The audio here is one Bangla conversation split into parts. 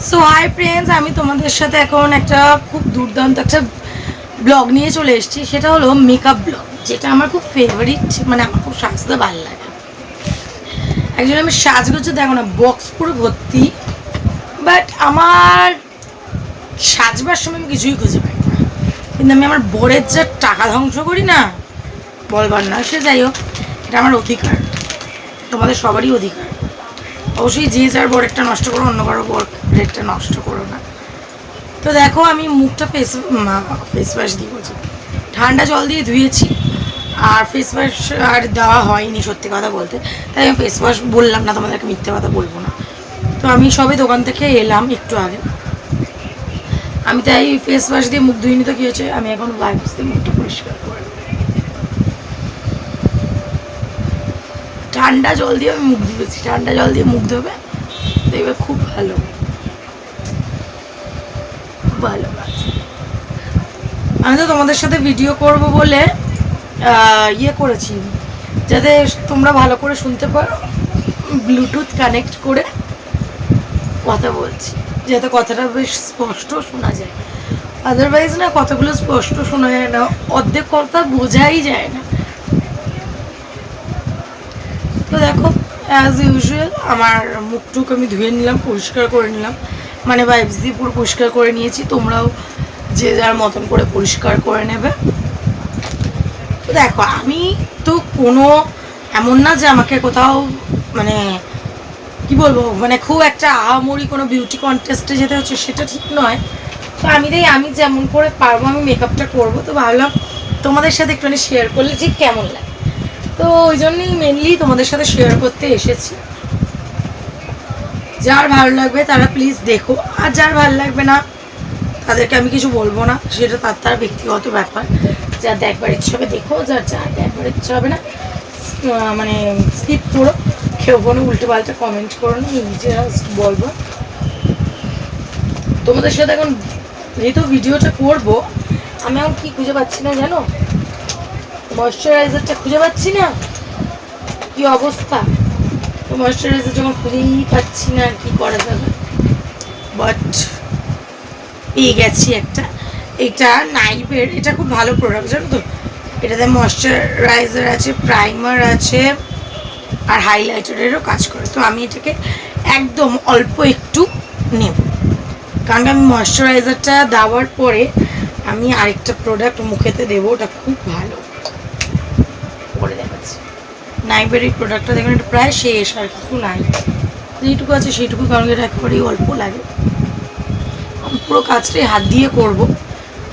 সো হাই ফ্রেন্ডস, আমি তোমাদের সাথে এখন একটা খুব দুর্দান্ত একটা ব্লগ নিয়ে চলে এসেছি। সেটা হলো মেকআপ ব্লগ, যেটা আমার খুব ফেভারিট। মানে আমার খুব সাজতে ভালো লাগে। একজন আমি সাজগোজে দেখো না, বক্স পুরো ভর্তি, বাট আমার সাজবার সময় আমি কিছুই খুঁজে পাই না। কিন্তু আমি আমার বরের যা টাকা ধ্বংস করি না, বলবার না। সে যাই হোক, এটা আমার অধিকার, তোমাদের সবারই অধিকার। অবশ্যই যে যার বরেরটা নষ্ট করো, অন্য কারো বরেরটা নষ্ট করো না। তো দেখো, আমি মুখটা ফেস ওয়াশ দিয়ে বলছি, ঠান্ডা জল দিয়ে ধুয়েছি। আর ফেস ওয়াশ আর দেওয়া হয়নি সত্যি কথা বলতে, তাই আমি ফেস ওয়াশ বললাম না, তোমাদেরকে মিথ্যে কথা বলবো না। তো আমি সবে দোকান থেকে এলাম একটু আগে, আমি তাই ফেস ওয়াশ দিয়ে মুখ ধুইনি। তো কী হয়েছে, আমি এখন ওয়াইপস দিয়ে মুখটা পরিষ্কার করে ঠান্ডা জল দিয়ে আমি মুখ ধুয়েছি। ঠান্ডা জল দিয়ে মুখ ধোবে, দেখবে খুব ভালো ভালো। আমি তো তোমাদের সাথে ভিডিও করব বলে ইয়ে করেছি, যাতে তোমরা ভালো করে শুনতে পারো। ব্লুটুথ কানেক্ট করে কথা বলছি, যাতে কথাটা বেশ স্পষ্ট শোনা যায়। আদারওয়াইজ না, কথাগুলো স্পষ্ট শোনা যায় না, অর্ধেক কথা বোঝাই যায় না। তো দেখো, অ্যাজ ইউজুয়াল আমার মুখটুক আমি ধুয়ে নিলাম, পরিষ্কার করে নিলাম, মানে ওয়াইপস দিয়ে পুরো পরিষ্কার করে নিয়েছি। তোমরাও যে যার মতন করে পরিষ্কার করে নেবে। তো দেখো, আমি তো কোনো এমন না যে আমাকে কোথাও মানে কি বলবো, মানে খুব একটা আহামরি কোনো বিউটি কন্টেস্টে যেতে হচ্ছে, সেটা ঠিক নয়। তো আমি যেমন করে পারবো আমি মেকআপটা করবো। তো ভাবলাম তোমাদের সাথে একটুখানি শেয়ার করলে ঠিক কেমন লাগে। তো ওই জন্যই মেনলি তোমাদের সাথে শেয়ার করতে এসেছি। যার ভালো লাগবে তারা প্লিজ দেখো, আর যার ভালো লাগবে না তাদেরকে আমি কিছু বলবো না, সেটা তার ব্যক্তিগত ব্যাপার। যার দেখবার ইচ্ছে হবে দেখো, যার দেখবার ইচ্ছে হবে না মানে স্কিপ করো। কেউ কোনো উল্টো পাল্টা কমেন্ট করো না, নিজে বলবো। তোমাদের সাথে এখন যেহেতু ভিডিওটা করবো, আমি এখন কি খুঁজে পাচ্ছি না জানো, ময়শ্চারাইজারটা খুঁজে পাচ্ছি না। কি অবস্থা! তো ময়শ্চারাইজার যখন খুঁজেই পাচ্ছি না, আর কি করা যাবে। বাট পেয়ে গেছি একটা, এটা নাইভের। এটা খুব ভালো প্রোডাক্ট জানো তো। এটাতে ময়শ্চারাইজার আছে, প্রাইমার আছে, আর হাইলাইটারেরও কাজ করে। তো আমি এটাকে একদম অল্প একটু নেব, কারণ আমি ময়শ্চারাইজারটা দেওয়ার পরে আমি আরেকটা প্রোডাক্ট মুখেতে দেবো, ওটা খুব ভালো করে দেখাচ্ছি। নাইভের এই প্রোডাক্টটা দেখুন, এটা প্রায় শেষ, আর কিছু নাই, যেটুকু আছে সেইটুকু, কারণ এটা একেবারেই অল্প লাগে। আমি পুরো কাজটাই হাত দিয়ে করব,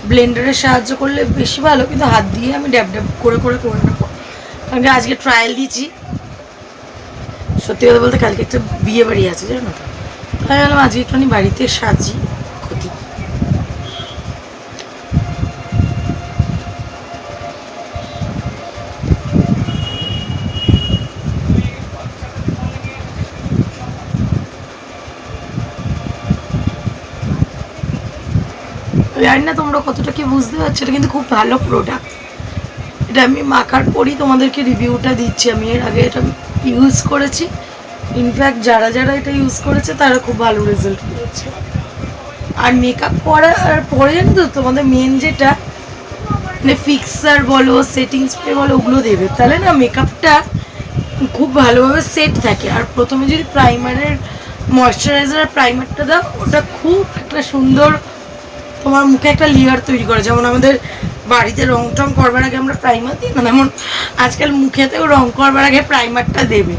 ব্লেন্ডারের সাহায্য করলে বেশি ভালো, কিন্তু হাত দিয়ে আমি ড্যাব ড্যাব করে নেবো। কারণ আজকে ট্রায়াল দিচ্ছি। সত্যি কথা বলতে কালকে একটা বিয়ে বাড়ি আছে জানো তো, তাই বললাম আজকে একটুখানি বাড়িতে সাজি ক্ষতি। জানি না তোমরা কতটা কি বুঝতে পারছো, এটা কিন্তু খুব ভালো প্রোডাক্ট। এটা আমি মাখার পরই তোমাদেরকে রিভিউটা দিচ্ছি। আমি এর আগে এটা ইউজ করেছি, ইনফ্যাক্ট যারা এটা ইউজ করেছে তারা খুব ভালো রেজাল্ট পেয়েছে। আর মেকআপ করার পরে জানো তো, তোমাদের মেন যেটা মানে ফিক্সার বলো, সেটিং স্প্রে বলো, ওগুলো দেবে, তাহলে না মেকআপটা খুব ভালোভাবে সেট থাকে। আর প্রথমে যদি প্রাইমারের ময়শ্চারাইজার আর প্রাইমারটা দাও, ওটা খুব একটা সুন্দর তোমার মুখে একটা লেয়ার তৈরি করে। যেমন আমাদের বাড়িতে রং টং করবার আগে আমরা প্রাইমার দিই না, তেমন আজকাল মুখেতেও রং করবার আগে প্রাইমারটা দেবে,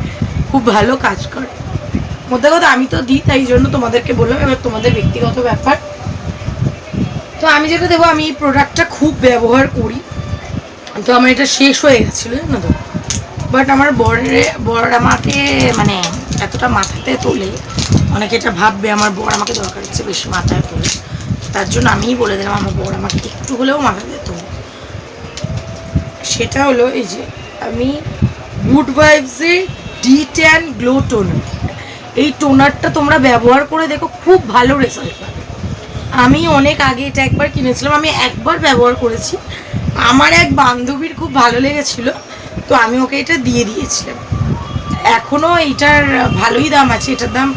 খুব ভালো কাজ করে। মধ্যে কথা আমি তো দিই, তাই জন্য তোমাদেরকে বললাম, এবার তোমাদের ব্যক্তিগত ব্যাপার। তো আমি যেটা দেবো, আমি এই প্রোডাক্টটা খুব ব্যবহার করি। তো আমার এটা শেষ হয়ে গেছিলো জানো তো, বাট আমার বর আমাকে মানে এতটা মাথাতে তোলে, অনেকে এটা ভাববে আমার বর আমাকে দরকার হচ্ছে বেশি মাথায় তোলে, তার জন্য আমিই বলে দিলাম আমার বর আমাকে একটু হলেও মাথাতে তোলে। সেটা হলো এই যে আমি গুড ভাইবসের D10 গ্লো টোনার। এই টোনারটা তোমরা ব্যবহার করে দেখো, খুব ভালো রেজাল্ট পাবে। আমি অনেক আগে এটা একবার কিনেছিলাম, আমি একবার ব্যবহার করেছি, আমার এক বান্ধবীর খুব ভালো লেগেছিল, তো আমি ওকে এটা দিয়ে দিয়েছিলাম। এখনও এইটার ভালোই দাম আছে, এটার দাম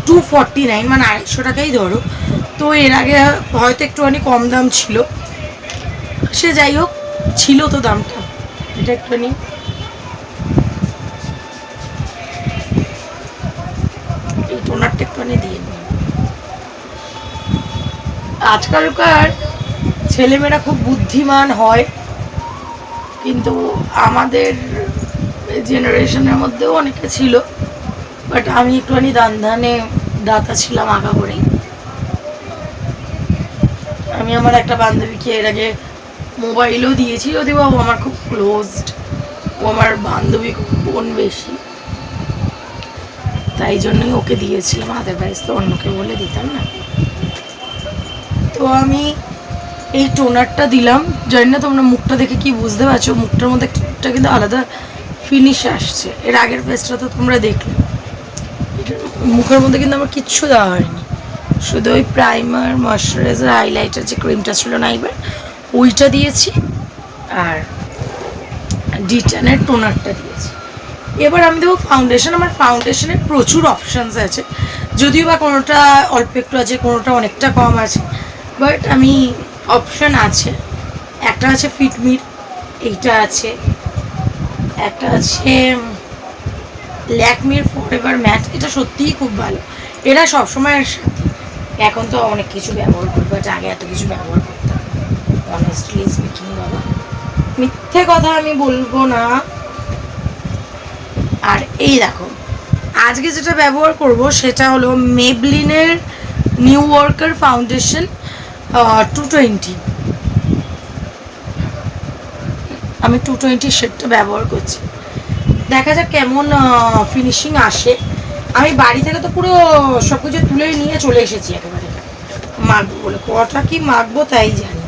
249, মানে 250 টাকাই ধরো। তো এর আগে হয়তো একটুখানি কম দাম ছিল, সে যাই হোক, ছিল তো দামটা। এটা একটুখানি এই টোনারটা একটুখানি দিয়ে নিই। আজকালকার ছেলেমেয়েরা খুব বুদ্ধিমান হয়, কিন্তু আমাদের জেনারেশনের মধ্যেও অনেকে ছিল, বাট আমি একটুখানি দানে দাতা ছিলাম আগা করেই। আমি আমার একটা বান্ধবীকে এর আগে মোবাইলও দিয়েছি, যদিও ও আমার খুব ক্লোজড, ও আমার বান্ধবী খুব বোন বেশি, তাই জন্যই ওকে দিয়েছিলাম, আদারওয়াইজ তো অন্যকে বলে দিতাম না। তো আমি এই টোনারটা দিলাম, জানি না তোমরা মুখটা দেখে কি বুঝতে পারছো, মুখটার মধ্যে একটা কিন্তু আলাদা ফিনিশ আসছে। এর আগের ফেসটা তো তোমরা দেখলে, এটার মুখের মধ্যে কিন্তু আমার কিচ্ছু দেওয়া হয়নি, শুধু ওই প্রাইমার, ময়শ্চারাইজার, হাইলাইটার যে ক্রিমটা ছিল না এবার ওইটা দিয়েছি, আর ডিটানের টোনারটা দিয়েছি। এবার আমি দেবো ফাউন্ডেশন। আমার ফাউন্ডেশনের প্রচুর অপশানস আছে, যদিও বা কোনোটা অল্প একটু আছে, কোনোটা অনেকটা কম আছে, বাট আমি অপশান আছে। একটা আছে ফিটমির, এইটা আছে, একটা আছে ল্যাকমির ফরএভার ম্যাট, এটা সত্যিই খুব ভালো। এরা সবসময় এখন তো অনেক কিছু ব্যবহার করবে, বাট আগে এত কিছু ব্যবহার করতাম অনেস্টলি স্পিকিং। বাবা মিথ্যে কথা আমি বলবো না। আর এই দেখো, আজকে যেটা ব্যবহার করব সেটা হলো মেবলিনের নিউ ওয়ার্কার ফাউন্ডেশন 220। আমি 220 শেডটা ব্যবহার করছি, দেখা যাক কেমন ফিনিশিং আসে। আমি বাড়ি থেকে তো পুরো সব কিছু তুলে নিয়ে চলে এসেছি একেবারে মাখবো বলে, কটা কি মাখবো তাই জানি।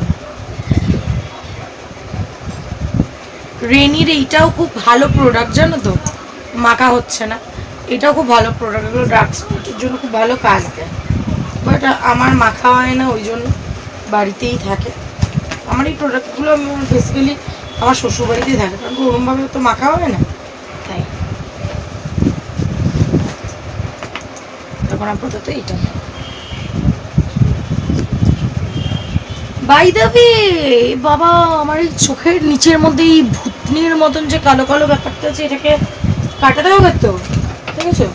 রেনির এইটাও খুব ভালো প্রোডাক্ট, জানো তো, মাখা হচ্ছে না, এটাও খুব ভালো প্রোডাক্ট, এগুলো ডার্ক স্পটের জন্য খুব ভালো কাজ দেয়, বাট আমার মাখা হয় না, ওই জন্য বাড়িতেই থাকে। আমার এই প্রোডাক্টগুলো বেসিক্যালি আমার শ্বশুরবাড়িতেই থাকে, কারণ ওরমভাবে তো মাখা হয় না, তাই। তখন আপাতত এইটা। বাই দ্য ওয়ে বাবা, আমার এই চোখের নিচের মধ্যে এই ভুতনির মতন যে কালো কালো ব্যাপারটা আছে, এটাকে কাটাতে হবে তো, ঠিক আছে?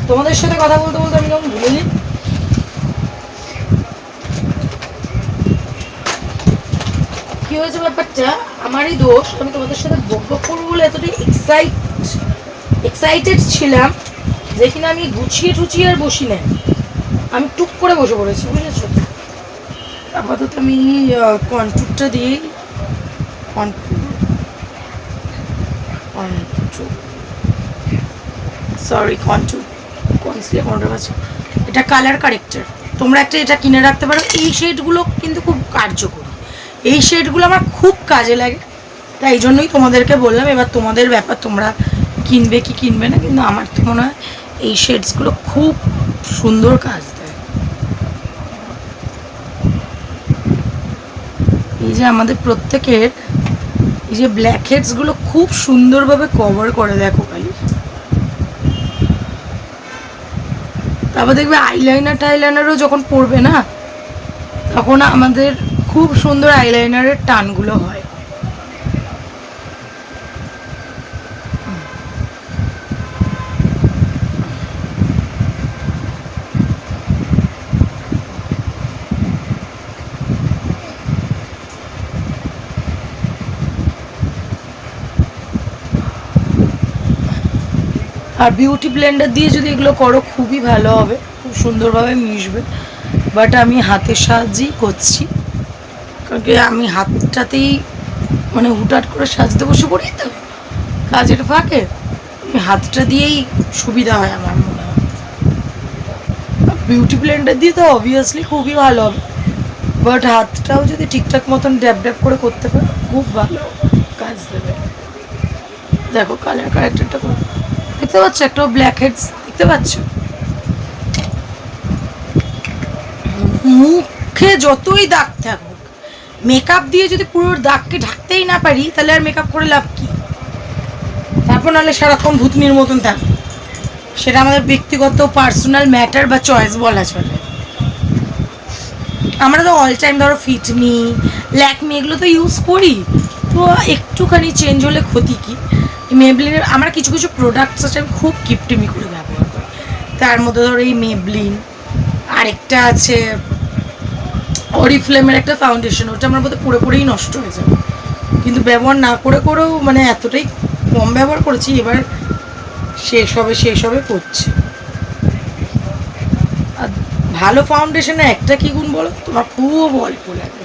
তোমাদের সাথে কথা বলতে বলতে আমি কেমন ভুলে যাই। কি হয়েছে ব্যাপারটা, আমারই দোষ, আমি তোমাদের সাথে বক বক করবো বলে এতটাই এক্সাইটেড ছিলাম যে কিনা আমি গুছিয়ে টুছিয়ে আর বসি না, আমি টুক করে বসে পড়েছি, বুঝেছো? আপাতত আমি কন্ট্রোলটা দিয়েই এটা কালার কারেক্টার, তোমরা একটা এটা কিনে রাখতে পারো। এই শেডগুলো কিন্তু খুব কার্যকরী, এই শেডগুলো আমার খুব কাজে লাগে, তাই জন্যই তোমাদেরকে বললাম। এবার তোমাদের ব্যাপার, তোমরা কিনবে কি কিনবে না, কিন্তু আমার তো মনে হয় এই শেডসগুলো খুব সুন্দর কাজ দেয়। এই যে আমাদের প্রত্যেকের এই যে ব্ল্যাক হেডসগুলো খুব সুন্দরভাবে কভার করে, দেখো খালি। তারপর দেখবে আইলাইনার টাইলাইনারও যখন পড়বে না, তখন আমাদের খুব সুন্দর আইলাইনারের টানগুলো হয়। আর বিউটি ব্লেন্ডার দিয়ে যদি এগুলো করো খুবই ভালো হবে, খুব সুন্দরভাবে মিশবে, বাট আমি হাতের সাহায্যেই করছি, কারণ কি আমি হাতটাতেই মানে হুটহাট করে সাজতে বসে পড়ি, তো কাজের ফাঁকে আমি হাতটা দিয়েই সুবিধা হয় আমার মনে হয়। বিউটি ব্লেন্ডার দিয়ে তো অবভিয়াসলি খুবই ভালো হবে, বাট হাতটাও যদি ঠিকঠাক মতন ড্যাব ড্যাব করে করতে পারো খুব ভালো কাজ দেবে। দেখো কালার কারেক্টারটা দেখতে পাচ্ছ, একটা ব্ল্যাক হেডস দেখতে পাচ্ছ। মুখে যতই দাগ থাকুক, মেকআপ দিয়ে যদি পুরো দাগকে ঢাকতেই না পারি, তাহলে আর মেকআপ করে লাভ কি? তারপর নাহলে সারাক্ষণ ভূতনির মতন থাকবে, সেটা আমাদের ব্যক্তিগত পার্সোনাল ম্যাটার বা চয়েস বলা চলে। আমরা তো অল টাইম ধরো ফিটমি, ল্যাকমি এগুলো তো ইউজ করি, তো একটুখানি চেঞ্জ হলে ক্ষতি কী। মেবলিনের আমার কিছু কিছু প্রোডাক্টস আছে আমি খুব কিপটিমি করে ব্যবহার করি। তার মধ্যে ধরো এই মেবলিন, আরেকটা আছে অরিফ্লেমের একটা ফাউন্ডেশন, ওটা আমার মধ্যে পুরোপুরিই নষ্ট হয়ে যাবে, কিন্তু ব্যবহার না করে করেও মানে এতটাই কম ব্যবহার করেছি, এবার শেষ হবে করছে। আর ভালো ফাউন্ডেশনে একটা কী গুণ বলো, তোমার খুব অল্প লাগে,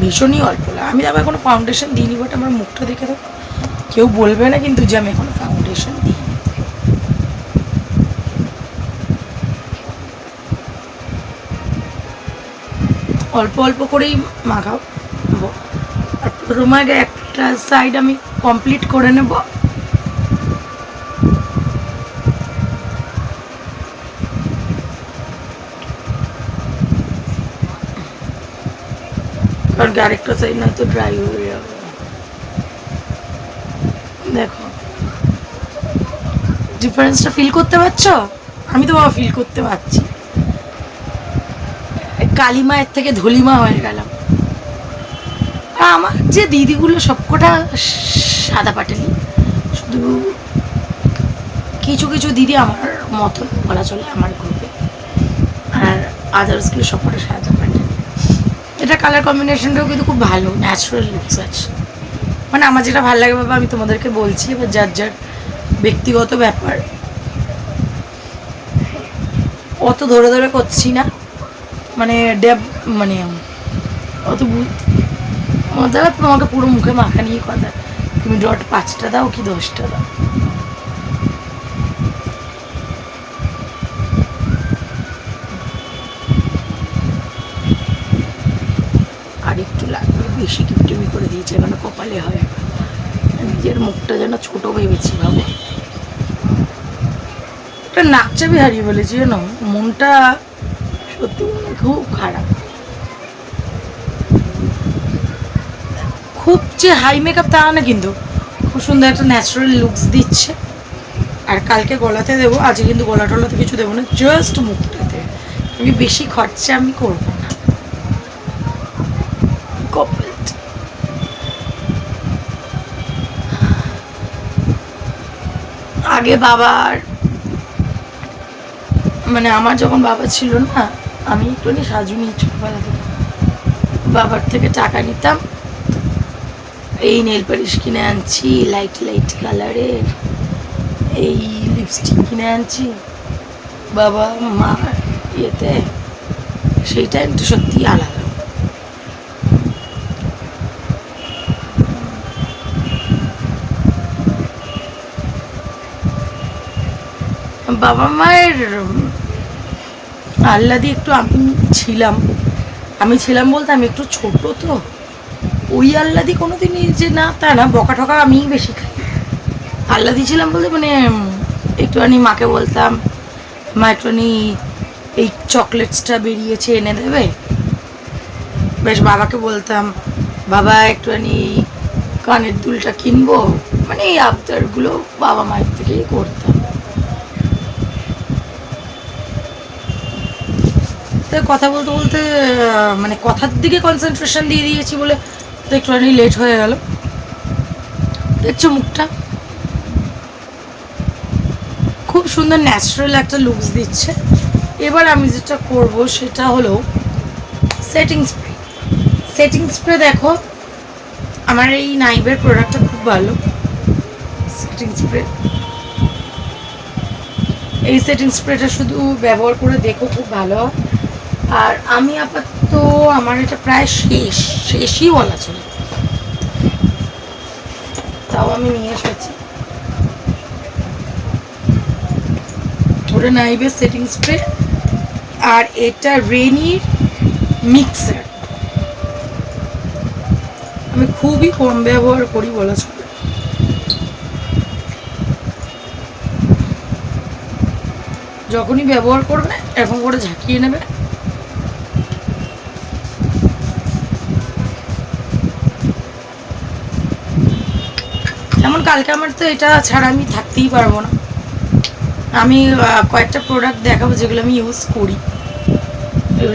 ভীষণই অল্প লাগে। আমি আবার এখনো ফাউন্ডেশন দিইনি, বাট আমার মুখটা দেখে দেখো কেউ বলবে না কিন্তু যে আমি এখনো ফাউন্ডেশন দিই। অল্প অল্প করেই মাখাও, আর প্রথমে আগে একটা সাইড আমি কমপ্লিট করে নেব। কারণ আরেকটা সাইড না তো ড্রাই হয়ে যাবে। দেখো ডিফারেন্সটা ফিল করতে পারছো? আমি তো বাবা ফিল করতে পারছি। কালিমায়ের থেকে ধলিমা হয়ে গেলাম। আমার যে দিদিগুলো সবকটা সাদা পাটেলি, শুধু কিছু কিছু দিদি আমার মতন বলা চলে আমার গ্রুপে, আর আদার্সগুলো সবকটা সাদা পাটেলি। এটা কালার কম্বিনেশনটাও কিন্তু খুব ভালো, ন্যাচারাল লুকস আছে। মানে আমার যেটা ভালো লাগে বাবা আমি তোমাদেরকে বলছি, এবার যার যার ব্যক্তিগত ব্যাপার, অত ধরে ধরে করছি না, মানে মানে অত মজা তোমাকে পুরো মুখে মাখা নিয়ে কথা, তুমি ডট 5টা দাও কি 10টা দাও। আর একটু লাগবে, বেশি কিপটিমি করে দিয়েছে, এখানে কপালে হয়। নিজের মুখটা যেন ছোট ভেবেছি ভাবো, একটা নাকচাবি হারিয়ে ফেলেছি জানো, মনটা সত্যি খুব খারাপ। খুব যে হাই মেকআপ তা না, কিন্তু খুব সুন্দর একটা ন্যাচারাল লুকস দিচ্ছে। আর কালকে গলাতে দেবো, আজকে কিন্তু গলা টলাতে কিছু দেবো না, জাস্ট মুখটাতে। আমি বেশি খরচা আমি করবো না। আগে বাবার মানে আমার যখন বাবা ছিল না, আমি একটুখানি সাজু নিয়ে ছোটবেলা থেকে বাবার থেকে টাকা নিতাম, এই নেল পালিশ কিনে আনছি লাইট লাইট কালারের, এই লিপস্টিক কিনে আনছি বাবা মা ইয়েতে, সেই টাইমটা সত্যি আলাদা। বাবা মায়ের আহ্লাদি একটু আমি ছিলাম বলতে আমি একটু ছোট, তো ওই আহ্লাদি কোনোদিনই যে না তা না, বকা ঠকা আমিই বেশি খাই। আহ্লাদি ছিলাম বলতে মানে একটুখানি মাকে বলতাম মা একটুখানি এই চকলেটসটা বেরিয়েছে এনে দেবে, বেশ বাবাকে বলতাম বাবা একটুখানি কানের দুলটা কিনবো, মানে এই আবদারগুলো বাবা মায়ের থেকেই করতাম। কথা বলতে বলতে মানে কথার দিকে কনসেন্ট্রেশন দিয়ে দিয়েছি বলে তো একটুখানি লেট হয়ে গেল। দেখছো মুখটা খুব সুন্দর ন্যাচারাল একটা লুকস দিচ্ছে। এবার আমি যেটা করব সেটা হলো সেটিং স্প্রে। দেখো আমার এই নাইভের প্রোডাক্টটা খুব ভালো সেটিং স্প্রে। এই সেটিং স্প্রেটা শুধু ব্যবহার করে দেখো, খুব ভালো। আর আমি আপাতত আমার এটা প্রায় শেষই বলা চলে, তাও আমি নিয়ে এসেছি। ওটা নাইভের সেটিং স্প্রে, আর এটা রেনির মিক্সার। আমি খুবই কম ব্যবহার করি বলা চলে। যখনই ব্যবহার করবে এরকম করে ঝাঁকিয়ে নেবে। যেমন কালকে আমার তো এটা ছাড়া আমি থাকতেই পারবো না, আমি কয়েকটা প্রোডাক্ট দেখাবো যেগুলো আমি ইউজ করি।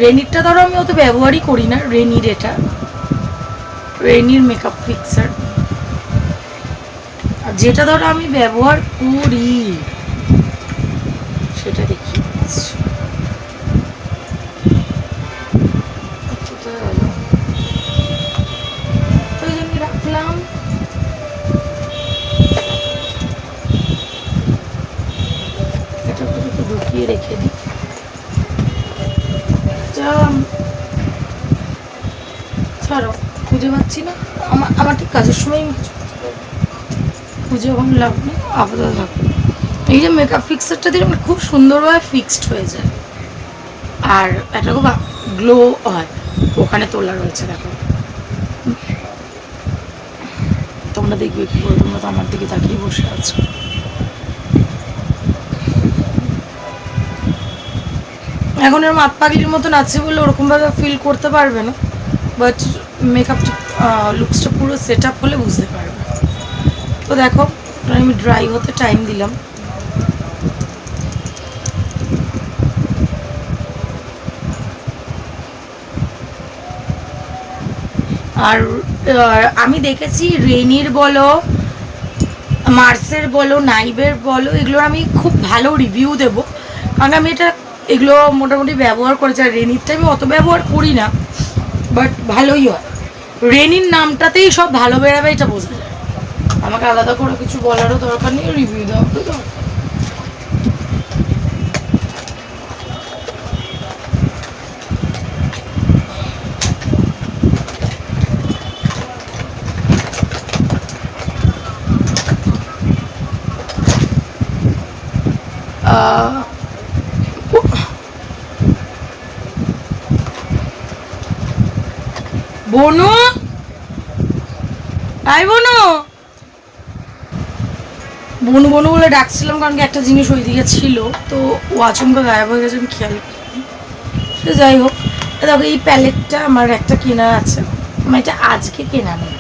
রেনিরটা ধরো আমি অত ব্যবহারই করি না, রেনির এটা রেনির মেকআপ ফিক্সার। আর যেটা ধরো আমি ব্যবহার করি সেটা দেখি রাখলাম। এটা ঢুকিয়ে রেখে দিই। ছাড়ো, খুঁজে পাচ্ছি না। আমার ঠিক কাজের সময় খুঁজে এখন লাভ নেই, আপাতত থাকবে। এই যে মেকআপ ফিক্সারটা দিয়ে খুব সুন্দরভাবে ফিক্সড হয়ে যায় আর একটা খুব গ্লো হয়। ওখানে তোলা রয়েছে, দেখো তোমরা দেখবে কি করে, তোমরা তো আমার দিকে তাকিয়ে বসে আছো। এখন এর মাত পাগলির মতন আছে বলে ওরকমভাবে ফিল করতে পারবে না, বাট মেকআপটা লুকসটা পুরো সেট আপ হলে বুঝতে পারবে। তো দেখো আমি ড্রাই হতে টাইম দিলাম। আর আমি দেখেছি রেনির বলো, মার্সের বলো, নাইবের বলো, এগুলোর আমি খুব ভালো রিভিউ দেবো, কারণ আমি এটা এগুলো মোটামুটি ব্যবহার করেছি। আর রেনিরটা আমি অত ব্যবহার করি না, বাট ভালোই হয়। রেনির নামটাতেই সব ভালো বেরাবে এটা বোঝা যায়। আমাকে আলাদা করে কিছু বলারও দরকার নেই, রিভিউ দেওয়া তো দরকার। বনু, আই বনু, বনু বনু বলে ডাকছিলাম কারণ কি একটা জিনিস ওইদিকে ছিল, তো ও আচমকা গায়েব হয়ে গেছে, আমি খেয়াল করিনি। তো যাই হোক, দেখো এই প্যালেটটা আমার একটা কেনা আছে, আমার এটা আজকে কেনা নেই,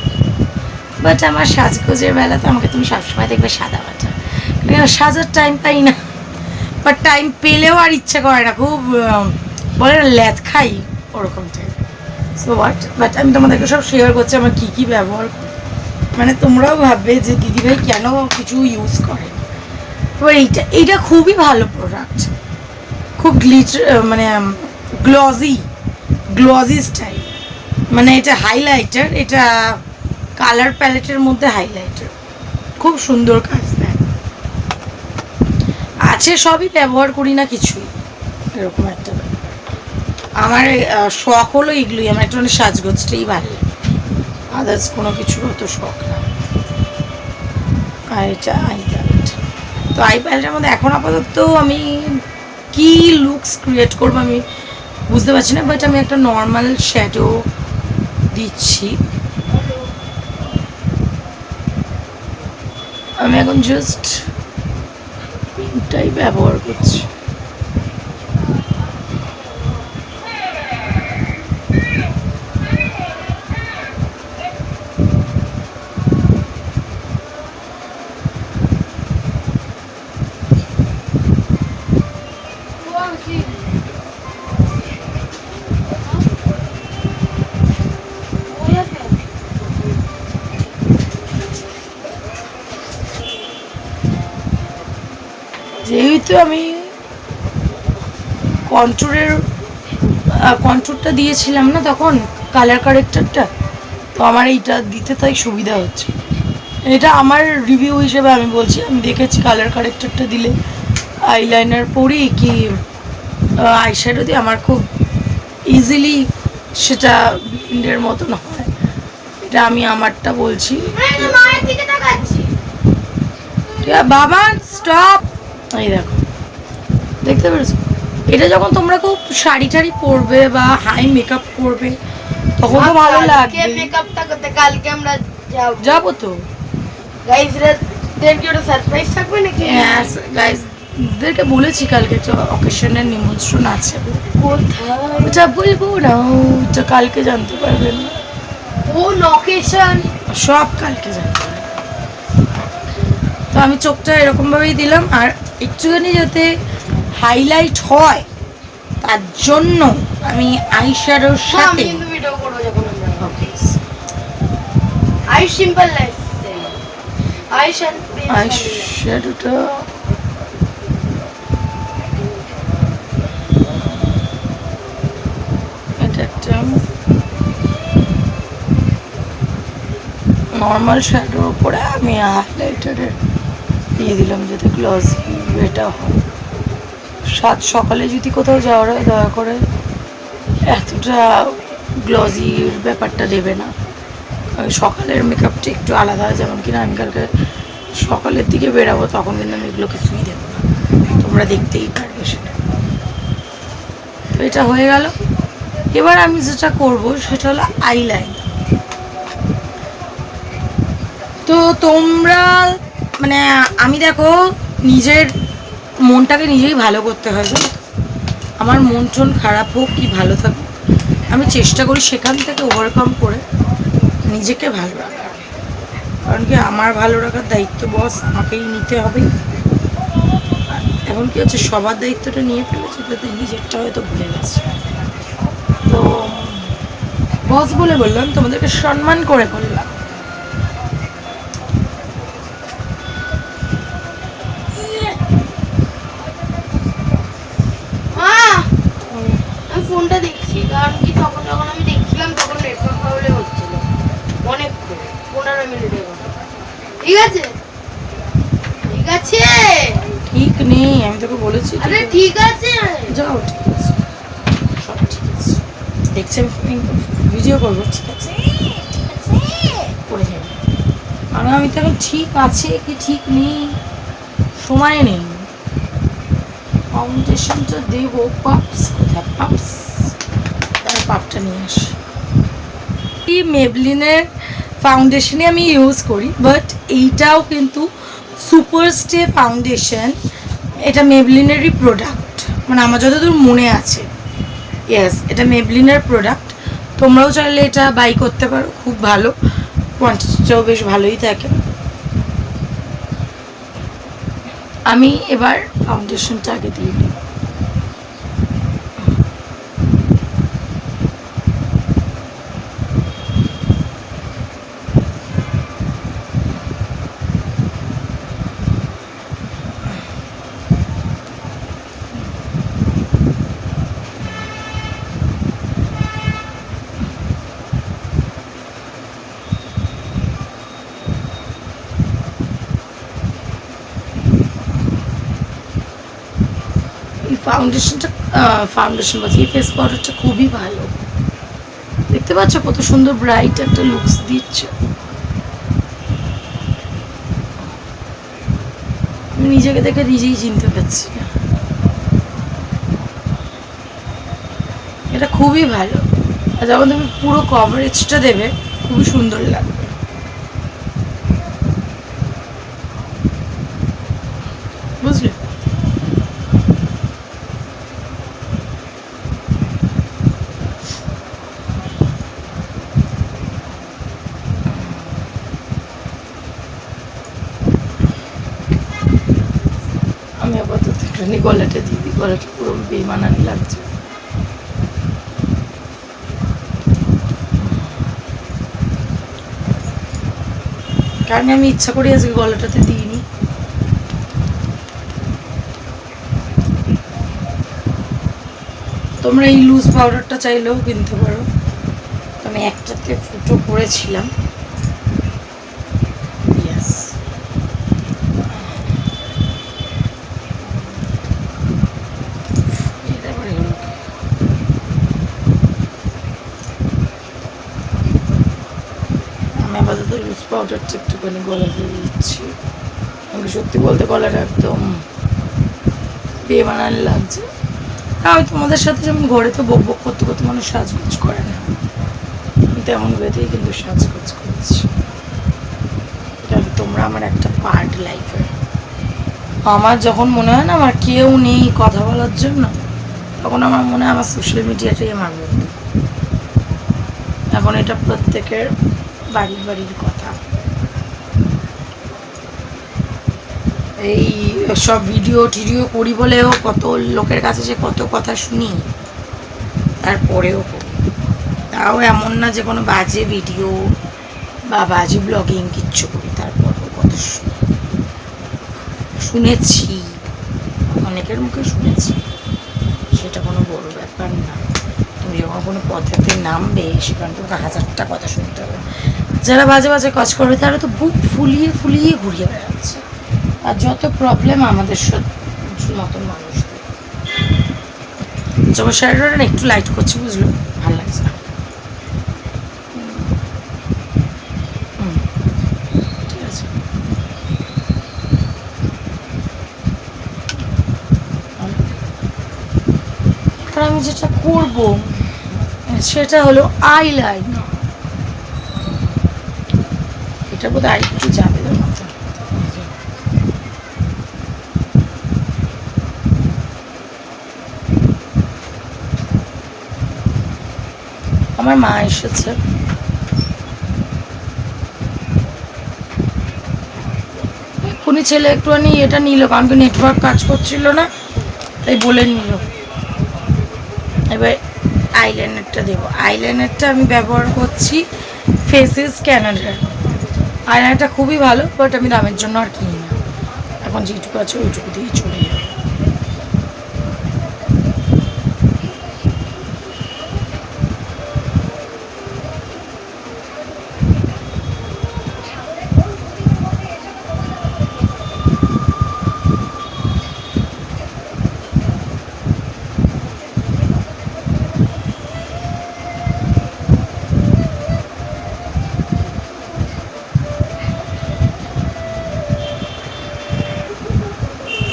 বাট আমার সাজগোজের বেলাতে আমাকে তুমি সবসময় দেখবে সাদা বাটা, সাজার টাইম পাই না, বাট টাইম পেলেও আর ইচ্ছা করে না, খুব বলে না ল্যাথ খাই ওরকম টাইপ। সো হোয়াট, বাট আমি তোমাদেরকে সব শেয়ার করছি আমার কী কী ব্যবহার করি, মানে তোমরাও ভাববে যে দিদিভাই কেন কিছু ইউজ করে। এবার এইটা খুবই ভালো প্রোডাক্ট, খুব মানে গ্লজি স্টাইল, মানে এটা হাইলাইটার, এটা কালার প্যালেটের মধ্যে হাইলাইটার, খুব সুন্দর কাজ দেয়। আছে সবই ব্যবহার করি না কিছুই, এরকম একটা আমার শখ হলো এগুলোই, আমার একটা মানে সাজগোজটাই ভালো লাগে, আদার্স কোনো কিছুর অত শখ না। আর এটা আই প্যালেট, তো আই প্যালেটের মধ্যে এখন আপাতত আমি কি লুকস ক্রিয়েট করবো আমি বুঝতে পারছি না, বাট আমি একটা নর্মাল শ্যাডো দিচ্ছি। আমি এখন জাস্ট পিঙ্কটাই ব্যবহার করছি। যেহেতু আমি কন্ট্রোরটা দিয়েছিলাম না তখন, কালার কারেক্টারটা, তো আমার এইটা দিতে তাই সুবিধা হচ্ছে। এটা আমার রিভিউ হিসেবে আমি বলছি, আমি দেখেছি কালার কারেক্টারটা দিলে আইলাইনার পরি কি আইশ্যাডো দিয়ে আমার খুব ইজিলি সেটা ব্লেন্ডের মতন হয়। এটা আমি আমারটা বলছি। বাবা স্টপ, এই দেখো দেখতে পেরেছো, এটা যখন তোমরা খুব শাড়ি টাড়ি পরবে বা হাই মেকআপ করবে তখন তো ভালো লাগবে। মেকআপটা করতে কালকে আমরা যাবো তো গাইজদের কি ওটা সারপ্রাইজ থাকবে নাকি? হ্যাঁ গাইজদেরকে বলেছি কালকে একটা অকেশনের নিমন্ত্রণ আছে, কোথায় ওটা বলবো না, ওটা কালকে জানতে পারবেন। ও লোকেশন সব কালকে জানতে পারবেন। তো আমি চোখটা এরকম ভাবেই দিলাম, আর একটুখানি যাতে হাইলাইট হয় তার জন্য আমি আইশ্যাডোর আমি সাথে কিন্তু ভিডিও করবো যখন আমরা আই সিম্পল লাইফ আইশ্যাডোটা এটা একটা নর্মাল শ্যাডোর উপরে আমি হাইলাইটারের দিয়ে দিলাম যাতে গ্লসি এটা হয়। সাত সকালে যদি কোথাও যাওয়ার হয় দয়া করে এতটা গ্লসির ব্যাপারটা দেবে না। সকালের মেকআপটা একটু আলাদা হয়, যেমন কিনা আমি কালকে সকালের দিকে বেরাবো, তখন কিন্তু আমি এগুলো কিছুই দেবো না, তোমরা দেখতেই পারবে সেটা। তো এটা হয়ে গেল। এবার আমি যেটা করব সেটা হলো আইলাইন। তো তোমরা মানে আমি দেখো নিজের মনটাকে নিজেই ভালো করতে হয়, জানো তো? আমার মন টন খারাপ হোক কি ভালো থাকুক, আমি চেষ্টা করি সেখান থেকে ওভারকাম করে নিজেকে ভালো রাখার। কারণ কি আমার ভালো রাখার দায়িত্ব বস আমাকেই নিতে হবে। এখন কি হচ্ছে সবার দায়িত্বটা নিয়ে ফেলেছে, তাতে নিজেরটা হয়তো ভুলে গেছে। তো বস বলে বললাম, তোমাদেরকে সম্মান করে বললাম। আমি ফোনটা দেখছি, কারণ কি তখন যখন আমি দেখছিলাম তখন নেটওয়ার্ক প্রবলেম হচ্ছিল অনেক, 15 মিনিটের মতো। ঠিক আছে ঠিক আছে ঠিক নেই, আমি তোকে বলেছি। আরে ঠিক আছে যাও, ঠিক আছে, সব ঠিক আছে। দেখছি আমি ভিডিও করবো, ঠিক আছে করে যাবে। আর আমি তো এখন ঠিক আছে কি ঠিক নেই সময় নেই। ফাউন্ডেশনটা দেবো, পাপস কোথায় পাপস, তার পাপটা নিয়ে আসি। এই মেবলিনের ফাউন্ডেশনে আমি ইউজ করি, বাট এইটাও কিন্তু সুপার স্টে ফাউন্ডেশন। এটা মেবলিনেরই প্রোডাক্ট, মানে আমার যতদূর মনে আছে। ইয়েস, এটা মেবলিনের প্রোডাক্ট। তোমরাও চাইলে এটা বাই করতে পারো, খুব ভালো, কোয়ান্টিটিটাও বেশ ভালোই থাকে। আমি এবার ফাউন্ডেশনটা আগে দিয়ে দিই। ফাউন্ডেশন বলছি, এই ফেস পাউডারটা খুবই ভালো। দেখতে পাচ্ছ কত সুন্দর ব্রাইট একটা লুকস দিচ্ছে। আমি নিজেকে দেখে নিজেই চিনতে পারছি না। এটা খুবই ভালো, আর যখন তুমি পুরো কভারেজটা দেবে খুবই সুন্দর লাগবে। বুঝলে? আমি আপাতত একটুখানি গলাটা দিয়ে দিই, গলাটা পুরো বেমানানি লাগছে। কারণ আমি ইচ্ছা করি আজকে গলাটাতে দিইনি। তোমরা এই লুজ পাউডারটা চাইলেও কিনতে পারো, আমি একটাতে ফুটো করেছিলাম। ইয়েস, আমি আপাতত লুজ পাউডারটা একটুখানি গলা দিয়ে দিচ্ছি। আমি সত্যি বলতে গলাটা একদম বেমানানি লাগছে। আমি তোমাদের সাথে যেমন ঘরে তো বক বক করতে করতে মানুষ সাজগোজ করে না, তেমন বেঁধেই কিন্তু সাজগোজ করছি। তোমরা আমার একটা পার্ট লাইফের। আমার যখন মনে হয় না আমার কেউ নেই কথা বলার জন্য, তখন আমার মনে হয় আমার সোশ্যাল মিডিয়াটাই আমার বন্ধু। এখন এটা প্রত্যেকের বাড়ির বাড়ির কথা। এই সব ভিডিও টিডিও করি বলেও কত লোকের কাছে যে কত কথা শুনি, তারপরেও করি। তাও এমন না যে কোনো বাজে ভিডিও বা বাজে ব্লগিং কিচ্ছু করি, তারপরেও কত শুনেছি, অনেকের মুখে শুনেছি, সেটা কোনো বড় ব্যাপার না। তুমি যখন কোনো পথেতে নামবে সেখানে তোমাকে হাজারটা কথা শুনতে হবে। যারা বাজে বাজে কাজ করবে তারা তো বুক ফুলিয়ে ফুলিয়ে ঘুরিয়ে বেড়াচ্ছে, আর যত প্রবলেম আমাদের মতন মানুষদের। যখন শাড়িটা না একটু লাইট করছে, বুঝলো, ভালো লাগছে না। ঠিক আছে, আর আমি যেটা করবো সেটা হলো আইলাইনার। এটা বোধহয় আরেকটু যাবে তোর মতো। আমার মা এসেছে, এক্ষুনি ছেলে একটুখানি এটা নিল, কারণ কি নেটওয়ার্ক কাজ করছিল না, তাই বলে নিল। এবার আইলাইনারটা দেবো। আইলাইনারটা আমি ব্যবহার করছি ফেসেস ক্যানাডার। আইলাইনারটা খুবই ভালো, বাট আমি দামের জন্য আর কিনি না, এখন যেটুকু আছে ওইটুকু দিয়েই চলে যাবে।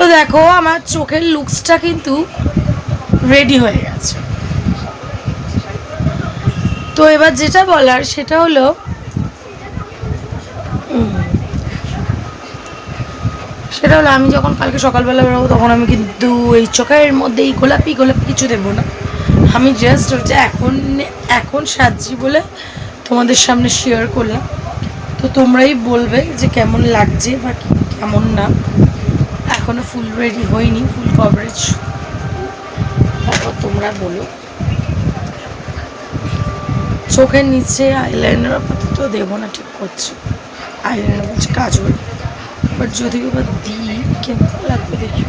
তো দেখো আমার চোখের লুকসটা কিন্তু রেডি হয়ে গেছে। তো এবার যেটা বলার সেটা হলো আমি যখন কালকে সকালবেলা বেরোবো তখন আমি কিন্তু এই চোখের মধ্যে এই গোলাপি গোলাপি কিছু দেবো না। আমি জাস্ট হচ্ছে এখন সাজছি বলে তোমাদের সামনে শেয়ার করলাম। তো তোমরাই বলবে যে কেমন লাগছে বা কেমন না। এখনো ফুল রেডি হয়নি, ফুল কভারেজ, তারপর তোমরা বলো। চোখের নিচে আইলাইনার আপাতত দেবো না, ঠিক করছি। আইলাইনার বলছে কাজল, বাট যদি এবার দিই কেমন লাগবে দেখি।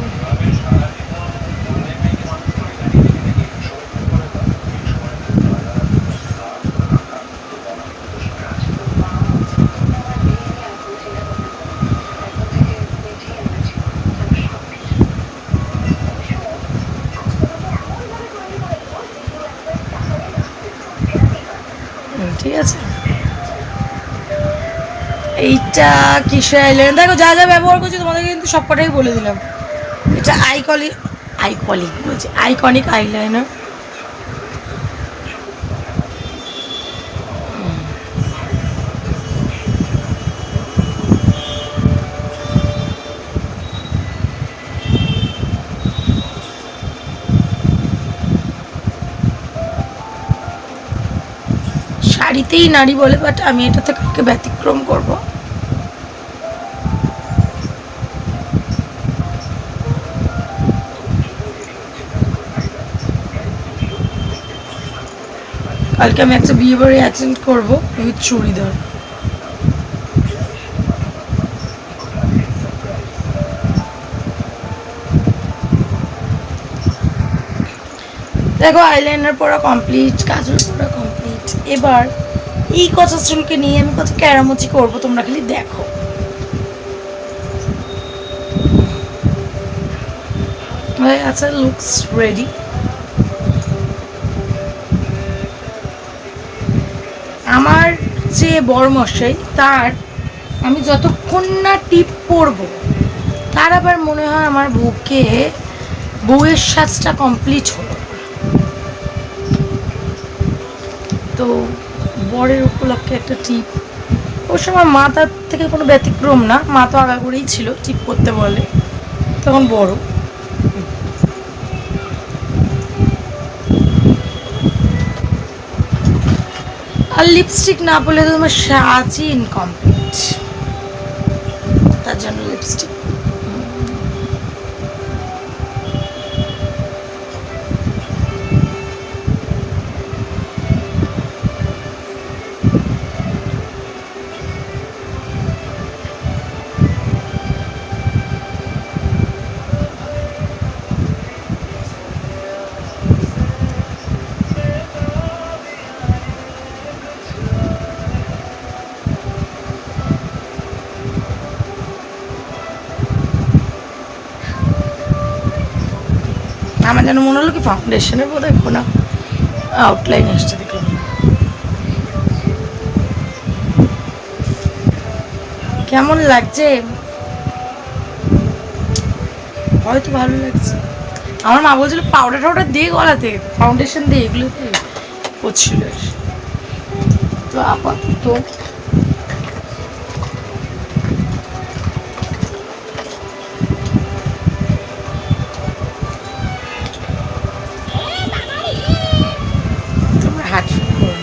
ঠিক আছে, এইটা কিসের আইলাইনার দেখো, যা যা ব্যবহার করছি তোমাদের কিন্তু সবকটাই বলে দিলাম। এটা আইকনিক আইলাইনার। শাড়িতেই নারী বলে, বাট আমি এটাতে কাউকে ব্যতিক্রম করব। কালকে আমি একটা বিয়ে বাড়ি অ্যাটেন্ড করবো উইথ চুড়িদার। দেখো আইলাইনার পরা কমপ্লিট, কাজল পরা কমপ্লিট। এবার এই কচা চুলকে নিয়ে আমি কত ক্যারামচি করবো, তোমরা খালি দেখো। আচ্ছা, লুকস রেডি। আমার যে বড়মশাই, তার আমি যতক্ষণ না টিপ পরবো তার আবার মনে হয় আমার বউয়ের সাজটা কমপ্লিট হলো। তো বরের উপলক্ষে একটা টিপ, ওই সময় মা তার থেকে কোনো ব্যতিক্রম না, মা তো আগা করেই ছিল টিপ করতে বলে, তখন বড়। আর লিপস্টিক না পরলে তো তোমার সাজই ইনকমপ্লিট, তার জন্য লিপস্টিক। যেন মনে হলো কি ফাউন্ডেশনের বোধহয় কোনো আউটলাইন এসছে, দেখলাম। কেমন লাগছে? হয়তো ভালো লাগছে। আমার মা বলছিল পাউডার টাউডার দিয়ে গলাতে, ফাউন্ডেশন দিয়ে, এগুলোতে করছিল। তো আপাতত তোমরা হাঁট করো।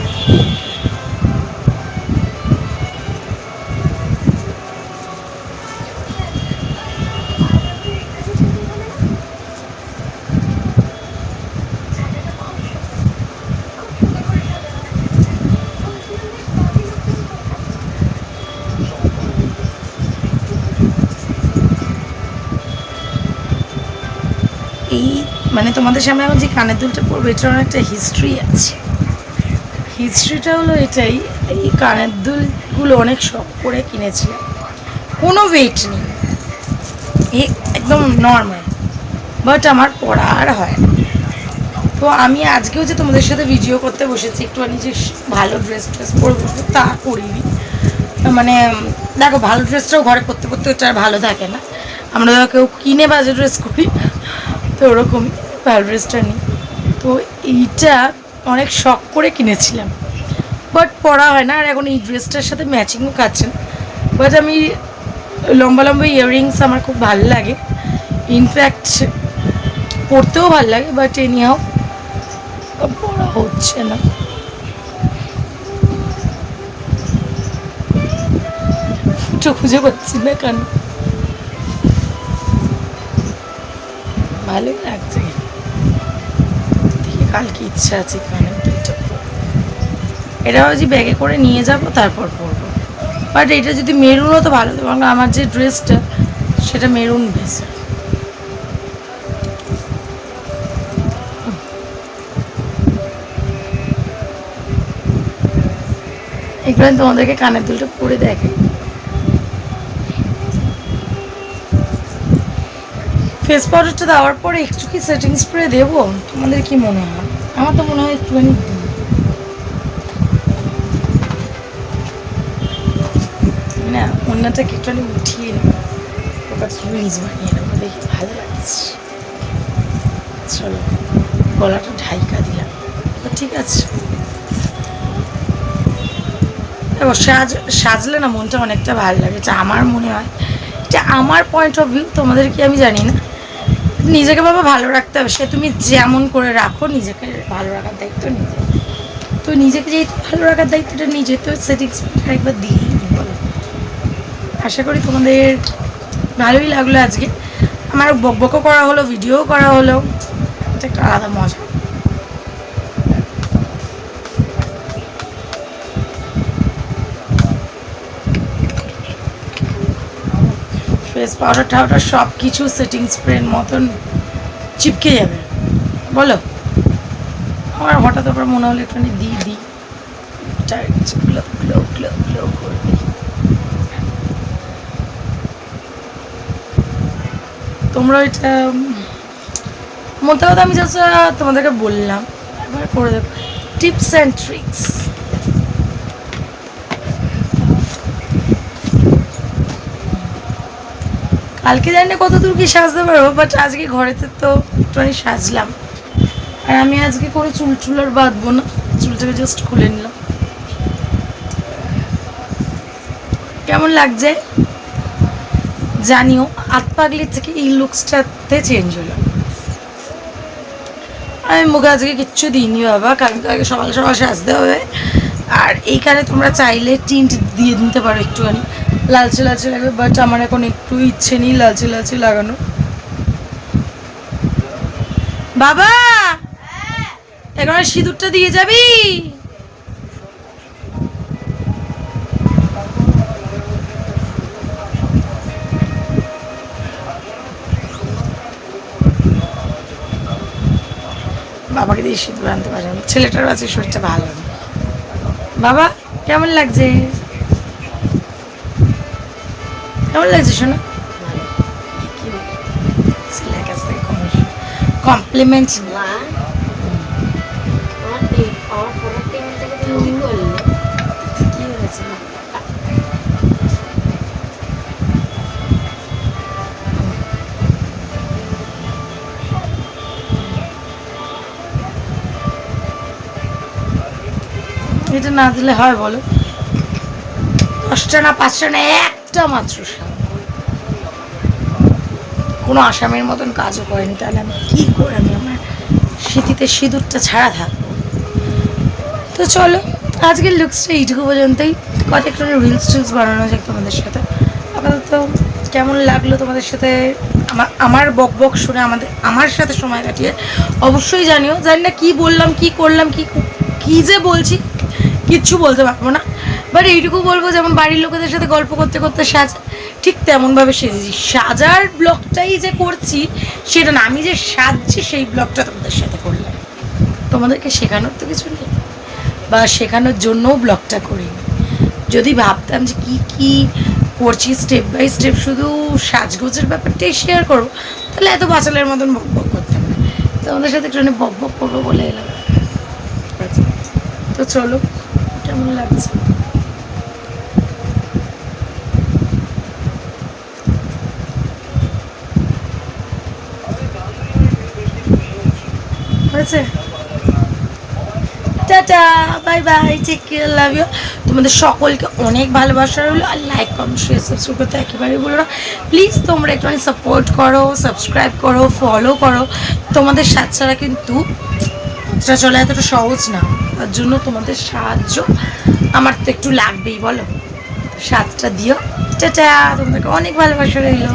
এই মানে তোমাদের সামনে এখন যে কানের দুলটা পড়বে, এটার অনেকটা হিস্ট্রি আছে। হিস্ট্রিটা হলো এটাই, এই কানের দুলগুলো অনেক শখ করে কিনেছিলাম, কোনো ওয়েট নেই, একদম নর্মাল, বাট আমার পড়া আর হয় না। তো আমি আজকেও যে তোমাদের সাথে ভিডিও করতে বসেছি, একটুখানি যে ভালো ড্রেস পরে বসবো তা করিনি। মানে দেখো, ভালো ড্রেসটাও ঘরে করতে করতে ওটা আর ভালো থাকে না। আমরা কেউ কিনে বাজে ড্রেস করি, তো ওরকমই ভালো ড্রেসটা নিই। তো এইটা অনেক শখ করে কিনেছিলাম, বাট পরা হয় না। আর এখন এই ড্রেসটার সাথে ম্যাচিংও খাচ্ছে না। বাট আমি লম্বা লম্বা ইয়াররিংস আমার খুব ভালো লাগে, ইনফ্যাক্ট পরতেও ভালো লাগে, বাট এনিহাও পরা হচ্ছে না। ফুটো খুঁজে পাচ্ছি না কেন, ভালোই লাগছে। দেখি কালকে ইচ্ছা আছে কানের দুলটা, এটা ভাবছি ব্যাগে করে নিয়ে যাবো, তারপর পরবো। বাট এটা যদি মেরুন হতো ভালো হতো, কারণ আমার যে ড্রেসটা সেটা মেরুন বেশ। এখানে তোমাদেরকে কানের দুলটা পরে দেখে। ফেস পাউডারটা দেওয়ার পরে একটু কি সেটিং স্প্রে দেবো, তোমাদের কি মনে হয়? আমার তো মনে হয় একটুখানি না, অন্যটাকে একটুখানি উঠিয়ে নেবো, ওটা রিলস বানিয়ে নেবো, দেখি ভালো লাগছে। চলো, গলাটা ঢাইকা দিলাম, তো ঠিক আছে। দেখো, সাজলে না মনটা অনেকটা ভালো লাগে, এটা আমার মনে হয়, এটা আমার পয়েন্ট অফ ভিউ। তোমাদের কি আমি জানি না। নিজেকে বাবা ভালো রাখতে হবে, সে তুমি যেমন করে রাখো, নিজেকে ভালো রাখার দায়িত্ব নিজে। তো নিজেকে যেহেতু ভালো রাখার দায়িত্বটা নিজে, তো সেটিংস একবার দিয়েই বলো। আশা করি তোমাদের ভালোই লাগলো আজকে। আমার বকবকও করা হলো, ভিডিও করা হলো, এটা একটা আলাদা মজা। ফেস পাউডার টাউডার সব কিছু সেটিং স্প্রের মতন চিপকে যাবে, বলো? আমার হঠাৎ আবার মনে হলো একটুখানি দিই গ্লো গ্লো গ্লো গ্লো করে দিই। তোমরা এটা মধ্যে কথা আমি জাস্ট তোমাদেরকে বললাম, এবার করে দেখো টিপস অ্যান্ড ট্রিক্স। কালকে জানি না কত দূর কি সাজতে পারবো, বাট আজকে ঘরেতে তো একটুখানি সাজলাম। আর আমি আজকে করে চুল আর বাঁধবো না, চুলটাকে জাস্ট খুলে নিলাম। কেমন লাগছে জানিও। হাত পাগলির থেকে এই লুকসটাতে চেঞ্জ হলো। আমি মুখে আজকে কিচ্ছু দিইনি বাবা, কারণ আগে সকাল সকাল সাজতে হবে। আর এইখানে তোমরা চাইলে টিন্ট দিয়ে দিতে পারো একটুখানি, লালচে লালচে লাগবে, বাট আমার এখন একটু ইচ্ছে নেই লালচে লালচে লাগানো। বাবা, এখন সিঁদুরটা দিয়ে যাবি? বাবাকে দিয়ে সিঁদুর আনতে পারে, ছেলেটার আছে শরীরটা ভালো না। বাবা কেমন লাগছে? কেমন লাগছে শোনা? ছেলের কাছ থেকে কমপ্লিমেন্ট মা আমার পরের টেবিল থেকে তুমি কি করলে? কি হয়েছে? এটা না দিলে হয় বলো? 10টা না 5টা না একটা মাত্র স্বাদ। কোনো আসামের মতন কাজও করেনি, তাহলে আমি কি করে আমি আমার স্মৃতিতে সিঁদুরটা ছাড়া থাকবো। তো চলো আজকের লুকসটা এইটুকু পর্যন্তই। কয়েকটা রিলস বানানো যাক তোমাদের সাথে। আপাতত কেমন লাগলো তোমাদের সাথে আমার বক বক শুনে আমার সাথে সময় কাটিয়ে অবশ্যই জানিও। জানি না কী বললাম, কী করলাম, কী যে বলছি কিচ্ছু বলতে পারবো না, বাট এইটুকু বলবো যেমন বাড়ির লোকেদের সাথে গল্প করতে করতে সাজা, ঠিক তেমনভাবে সেজেছি। সাজার ব্লগটাই যে করছি সেটা না, আমি যে সাজছি সেই ব্লগটা তোমাদের সাথে করলাম। তোমাদেরকে শেখানোর তো কিছু নেই, বা শেখানোর জন্যও ব্লগটা করিনি। যদি ভাবতাম যে কী কী করছি স্টেপ বাই স্টেপ শুধু সাজগোজের ব্যাপারটাই শেয়ার করবো, তাহলে এত বাচালের মতন বক বক করতাম না। তোমাদের সাথে একটু বক বক করবো বলে এলাম। তো চলো, কেমন লাগছে? হয়েছে? Tata, bye bye, take care, love you. তোমাদের সকলকে অনেক ভালোবাসা রইলো। আর লাইক, কমেন্ট, শেয়ার, সাবস্ক্রাইব করতে একেবারেই বলো না প্লিজ। তোমরা একটুখানি সাপোর্ট করো, সাবস্ক্রাইব করো, ফলো করো। তোমাদের সাথ ছাড়া কিন্তু এটা চলা এতটা সহজ না, তার জন্য তোমাদের সাহায্য আমার তো একটু লাগবেই, বলো? সাথটা দিও। টাটা, তোমাদেরকে অনেক ভালোবাসা রইলো।